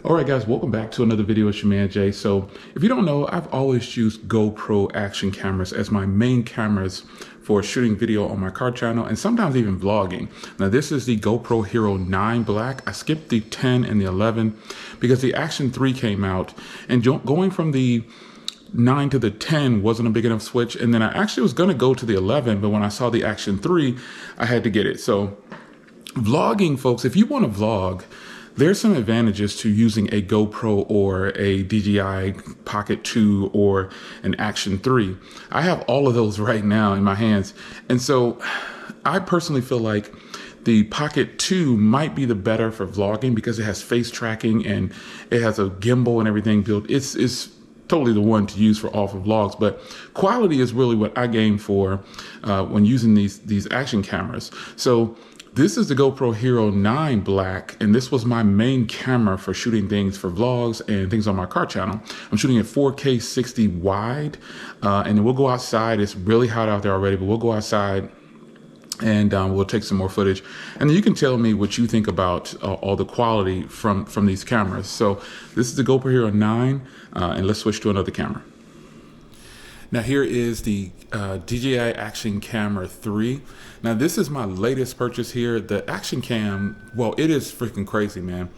All right, guys, welcome back to another video. It's your man Jay. So if you don't know, I've always used GoPro action cameras as my main cameras for shooting video on my car channel and sometimes even vlogging. Now this is the GoPro Hero 9 Black. I skipped the 10 and the 11 because the Action 3 came out, and going from the 9 to the 10 wasn't a big enough switch. And then I actually was going to go to the 11, but when I saw the Action 3, I had to get it. So vlogging, folks, if you want to vlog, there's some advantages to using a GoPro or a DJI Pocket 2 or an Action 3. I have all of those right now in my hands. And so I personally feel like the Pocket 2 might be the better for vlogging because it has face tracking and it has a gimbal and everything built. It's totally the one to use for all for vlogs, but quality is really what I aim for when using these action cameras. So this is the GoPro Hero 9 Black, and this was my main camera for shooting things for vlogs and things on my car channel. I'm shooting at 4K 60 wide, and then we'll go outside. It's really hot out there already, but we'll go outside and we'll take some more footage. And then you can tell me what you think about all the quality from these cameras. So this is the GoPro Hero 9, and let's switch to another camera. Now here is the DJI Action Camera 3. Now this is my latest purchase here. The Action Cam, well, it is freaking crazy, man.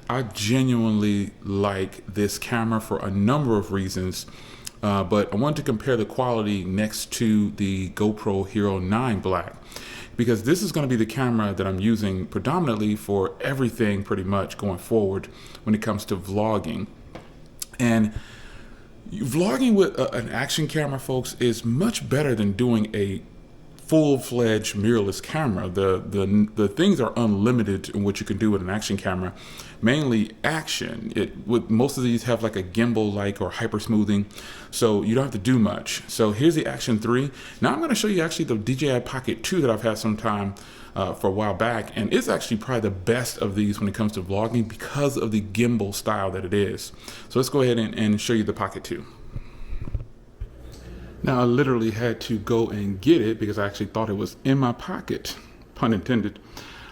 I genuinely like this camera for a number of reasons, but I wanted to compare the quality next to the GoPro Hero 9 Black, because this is going to be the camera that I'm using predominantly for everything pretty much going forward when it comes to vlogging. And vlogging with an action camera, folks, is much better than doing a full-fledged mirrorless camera. The things are unlimited in what you can do with an action camera, mainly action. With most of these have like a gimbal-like or hyper smoothing, so you don't have to do much. So here's the Action 3. Now I'm going to show you actually the DJI Pocket 2 that I've had some time for a while back, and it's actually probably the best of these when it comes to vlogging because of the gimbal style that it is. So let's go ahead and show you the Pocket 2. Now I literally had to go and get it because I actually thought it was in my pocket, pun intended.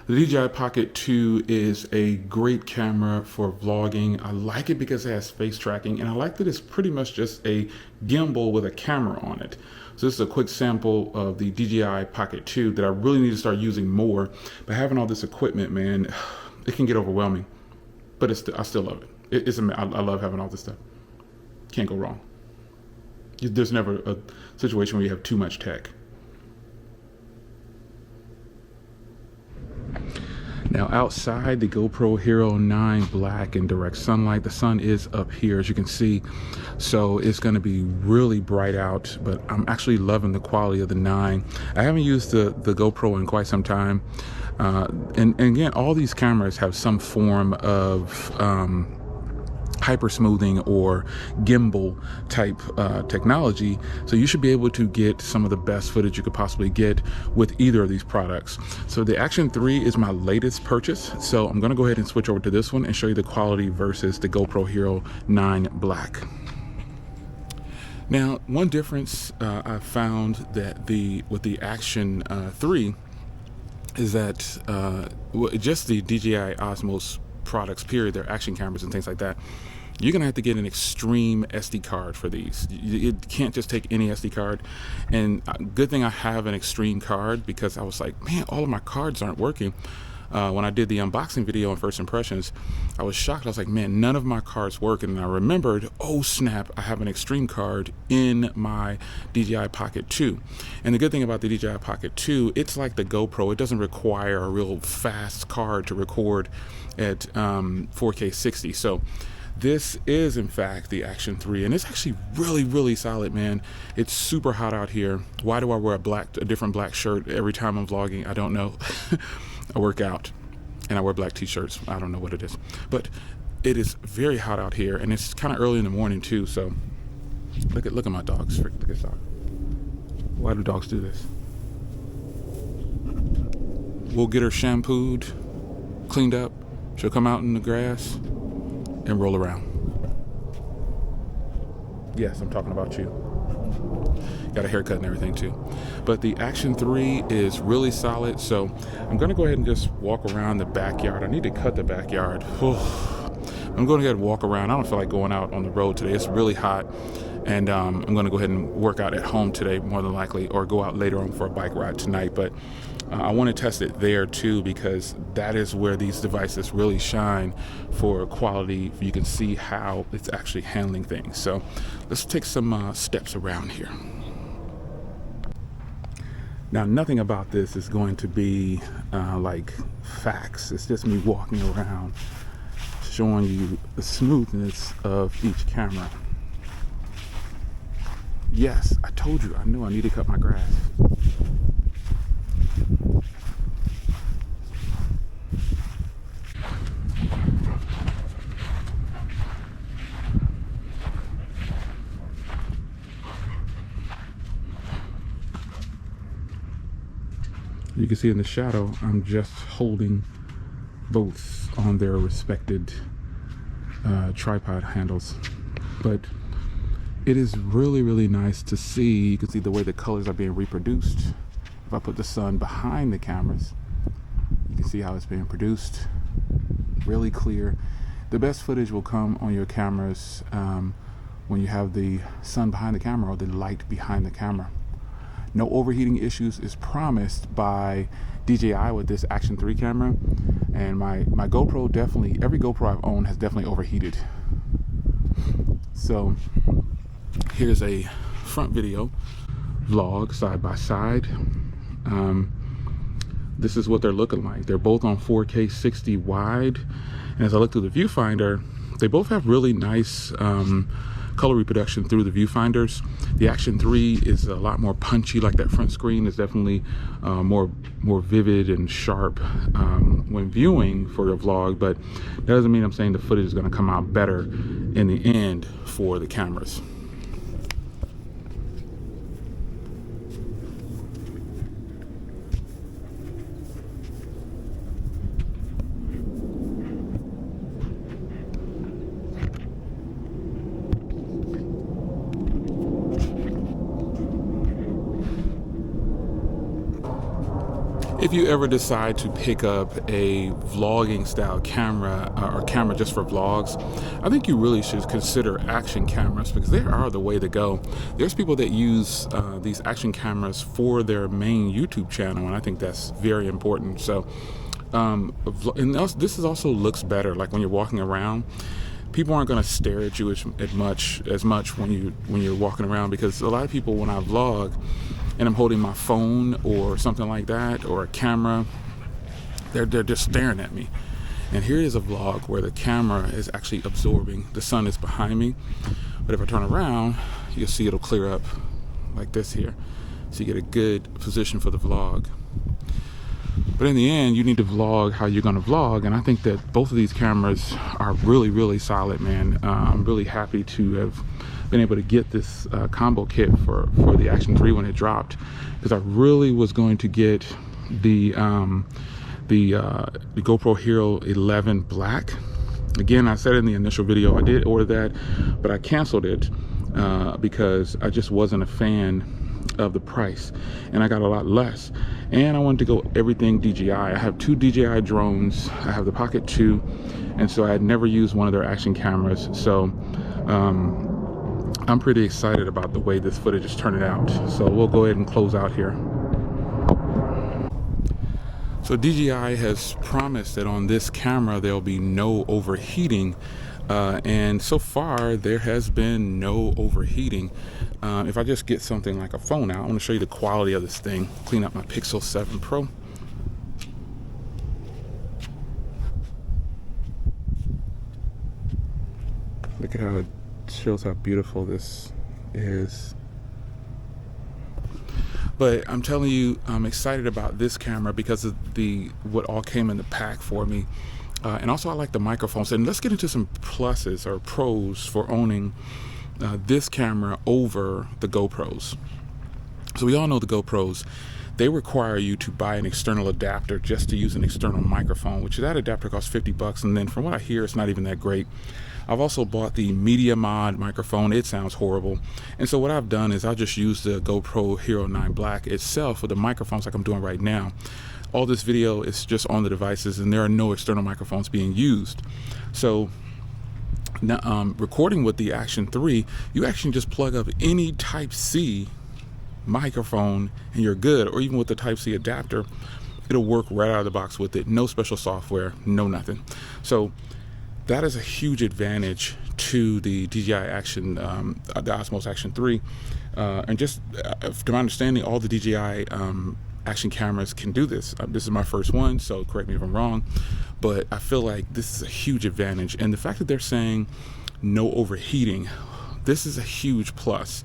The DJI Pocket 2 is a great camera for vlogging. I like it because it has face tracking, and I like that it's pretty much just a gimbal with a camera on it. So this is a quick sample of the DJI Pocket 2 that I really need to start using more. But having all this equipment, man, it can get overwhelming. But I still love it. I love having all this stuff. Can't go wrong. There's never a situation where you have too much tech. Now outside the GoPro Hero 9 Black in direct sunlight, the sun is up here, as you can see. So it's going to be really bright out, but I'm actually loving the quality of the 9. I haven't used the GoPro in quite some time. And again, all these cameras have some form of hyper smoothing or gimbal type technology, so you should be able to get some of the best footage you could possibly get with either of these products. So the Action 3 is my latest purchase, so I'm going to go ahead and switch over to this one and show you the quality versus the GoPro Hero 9 Black. Now, one difference I found that with the Action 3 is that just the DJI Osmo products, period, their action cameras and things like that, you're gonna have to get an extreme SD card for these. You can't just take any SD card. And good thing I have an extreme card, because I was like, man, all of my cards aren't working. When I did the unboxing video on First Impressions, I was shocked. I was like, man, none of my cards work. And I remembered, oh snap, I have an extreme card in my DJI Pocket 2. And the good thing about the DJI Pocket 2, it's like the GoPro. It doesn't require a real fast card to record at 4K 60. So this is in fact the Action 3, and it's actually really, really solid, man. It's super hot out here. Why do I wear a different black shirt every time I'm vlogging? I don't know. I work out and I wear black t-shirts. I don't know what it is, but it is very hot out here, and it's kind of early in the morning too. So look at my dogs. Look at this dog. Why do dogs do this? We'll get her shampooed, cleaned up. She'll come out in the grass and roll around. Yes, I'm talking about you. Got a haircut and everything too. But the Action 3 is really solid, so I'm gonna go ahead and just walk around the backyard. I need to cut the backyard. I'm going to go ahead and walk around. I don't feel like going out on the road today. It's really hot. And I'm going to go ahead and work out at home today, more than likely, or go out later on for a bike ride tonight. But I want to test it there too, because that is where these devices really shine for quality. You can see how it's actually handling things. So let's take some steps around here. Now, nothing about this is going to be like facts. It's just me walking around, showing you the smoothness of each camera. Yes, I told you, I knew I need to cut my grass. You can see in the shadow, I'm just holding both on their respected tripod handles. But it is really, really nice to see. You can see the way the colors are being reproduced. If I put the sun behind the cameras, you can see how it's being produced. Really clear. The best footage will come on your cameras when you have the sun behind the camera or the light behind the camera. No overheating issues is promised by DJI with this Action 3 camera. And my GoPro definitely, every GoPro I've owned has definitely overheated. So here's a front video vlog side by side. This is what they're looking like. They're both on 4K 60 wide. And as I look through the viewfinder, they both have really nice color reproduction through the viewfinders. The Action 3 is a lot more punchy, like that front screen is definitely more vivid and sharp when viewing for the vlog, but that doesn't mean I'm saying the footage is going to come out better in the end for the cameras. If you ever decide to pick up a vlogging style camera or camera just for vlogs, I think you really should consider action cameras, because they are the way to go. There's people that use these action cameras for their main YouTube channel, and I think that's very important. So, and this is also looks better. Like when you're walking around, people aren't going to stare at you as much when you're walking around, because a lot of people, when I vlog and I'm holding my phone or something like that, or a camera, they're just staring at me. And here is a vlog where the camera is actually absorbing. The sun is behind me, but if I turn around, you'll see it'll clear up like this here, so you get a good position for the vlog. But in the end, you need to vlog how you're going to vlog, and I think that both of these cameras are really, really solid, man. I'm really happy to have been able to get this combo kit for the Action 3 when it dropped, because I really was going to get the GoPro Hero 11 Black. Again, I said in the initial video I did order that, but I canceled it because I just wasn't a fan of the price, and I got a lot less. And I wanted to go everything DJI. I have 2 DJI drones. I have the Pocket 2, and so I had never used one of their action cameras. So I'm pretty excited about the way this footage is turning out. So we'll go ahead and close out here. So DJI has promised that on this camera there'll be no overheating, and so far there has been no overheating. If I just get something like a phone out, I want to show you the quality of this thing. Clean up my Pixel 7 Pro. Look at how it shows how beautiful this is. But I'm telling you, I'm excited about this camera because of what all came in the pack for me. And also I like the microphones. And let's get into some pluses or pros for owning this camera over the GoPros. So we all know the GoPros, they require you to buy an external adapter just to use an external microphone, which that adapter costs $50. And then from what I hear, it's not even that great. I've also bought the Media Mod microphone. It sounds horrible. And so what I've done is I'll just use the GoPro Hero 9 Black itself with the microphones like I'm doing right now. All this video is just on the devices, and there are no external microphones being used. So Now, recording with the Action 3, you actually just plug up any Type-C microphone and you're good, or even with the Type-C adapter, it'll work right out of the box with it. No special software, no nothing. So that is a huge advantage to the DJI Action, the Osmo Action 3. And just to my understanding, all the DJI Action cameras can do this. This is my first one, so correct me if I'm wrong, but I feel like this is a huge advantage. And the fact that they're saying no overheating, this is a huge plus.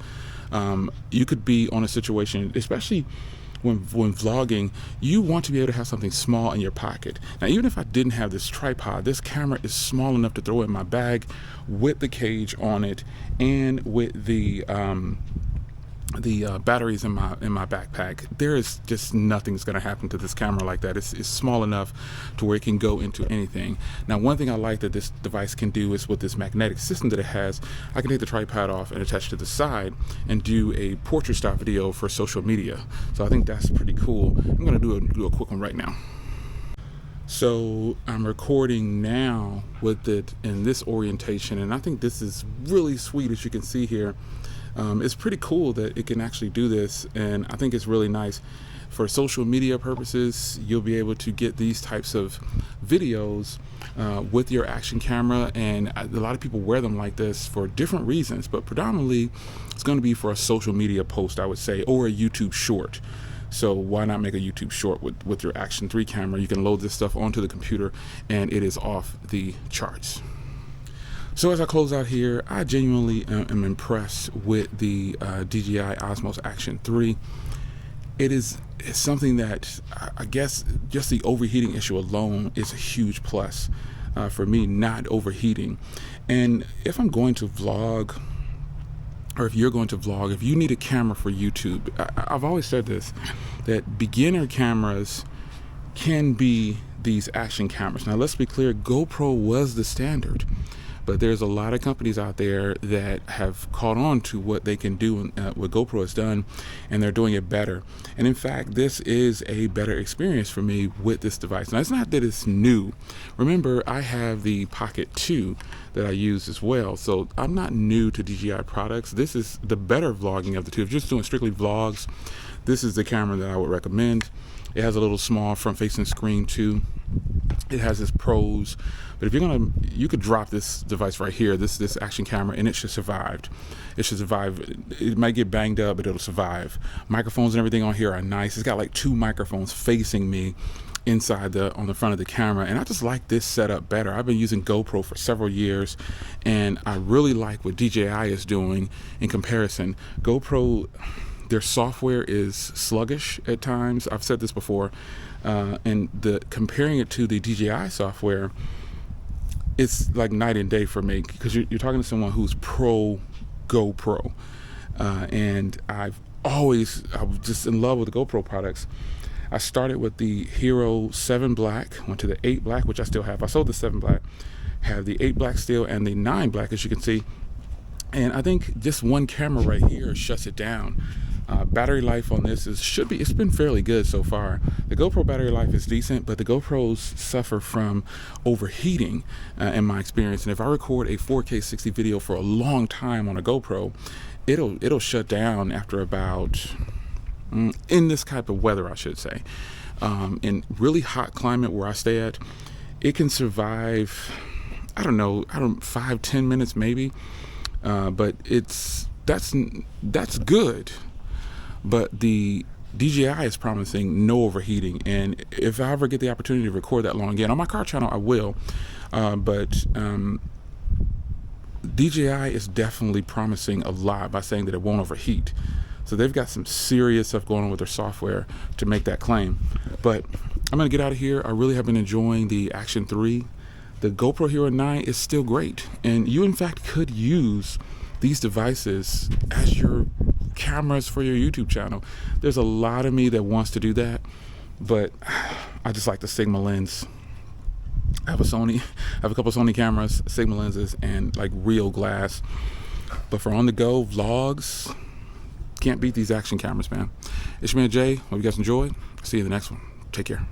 You could be on a situation, especially when vlogging, you want to be able to have something small in your pocket. Now, even if I didn't have this tripod, this camera is small enough to throw in my bag with the cage on it and with the batteries in my backpack. There is just nothing's going to happen to this camera like that. It's small enough to where it can go into anything. Now, one thing I like that this device can do is with this magnetic system that it has, I can take the tripod off and attach it to the side and do a portrait style video for social media. So I think that's pretty cool. I'm going to do a quick one right now. So I'm recording now with it in this orientation, and I think this is really sweet, as you can see here. It's pretty cool that it can actually do this, and I think it's really nice for social media purposes. You'll be able to get these types of videos with your action camera, and a lot of people wear them like this for different reasons, but predominantly it's going to be for a social media post, I would say, or a YouTube short. So why not make a YouTube short with your Action 3 camera? You can load this stuff onto the computer and it is off the charts. So as I close out here, I genuinely am impressed with the DJI Osmo Action 3. It's something that I guess just the overheating issue alone is a huge plus for me, not overheating. And if I'm going to vlog, or if you're going to vlog, if you need a camera for YouTube, I've always said this, that beginner cameras can be these action cameras. Now let's be clear, GoPro was the standard. But there's a lot of companies out there that have caught on to what they can do, what GoPro has done, and they're doing it better. And in fact, this is a better experience for me with this device. Now, it's not that it's new. Remember, I have the Pocket 2 that I use as well. So I'm not new to DJI products. This is the better vlogging of the two. If you're just doing strictly vlogs, this is the camera that I would recommend. It has a little small front-facing screen too. It has its pros, but if you could drop this device right here, this action camera, and it should survive. It should survive. It might get banged up, but it'll survive. Microphones and everything on here are nice. It's got like 2 microphones facing me inside on the front of the camera, and I just like this setup better. I've been using GoPro for several years, and I really like what DJI is doing in comparison. GoPro, their software is sluggish at times. I've said this before, and comparing it to the DJI software, it's like night and day for me, because you're talking to someone who's pro GoPro, and I was just in love with the GoPro products. I started with the Hero 7 Black, went to the 8 Black, which I still have. I sold the 7 Black, have the 8 Black still, and the 9 Black, as you can see. And I think just one camera right here shuts it down. Battery life on this it's been fairly good so far. The GoPro battery life is decent, but the GoPros suffer from overheating in my experience. And if I record a 4K 60 video for a long time on a GoPro, it'll shut down after about, in this type of weather, I should say. In really hot climate where I stay at, it can survive, I don't know, 5-10 minutes maybe. But that's good. But the DJI is promising no overheating, and if I ever get the opportunity to record that long again on my car channel, I will. But DJI is definitely promising a lot by saying that it won't overheat. So they've got some serious stuff going on with their software to make that claim. But I'm gonna get out of here. I really have been enjoying the Action 3. The GoPro Hero 9 is still great, and you in fact could use these devices as your cameras for your YouTube channel. There's a lot of me that wants to do that, but I just like the Sigma lens. I have a couple Sony cameras, Sigma lenses, and like real glass. But for on the go vlogs, can't beat these action cameras, man. It's your man Jay. Hope you guys enjoyed. See you in the next one. Take care.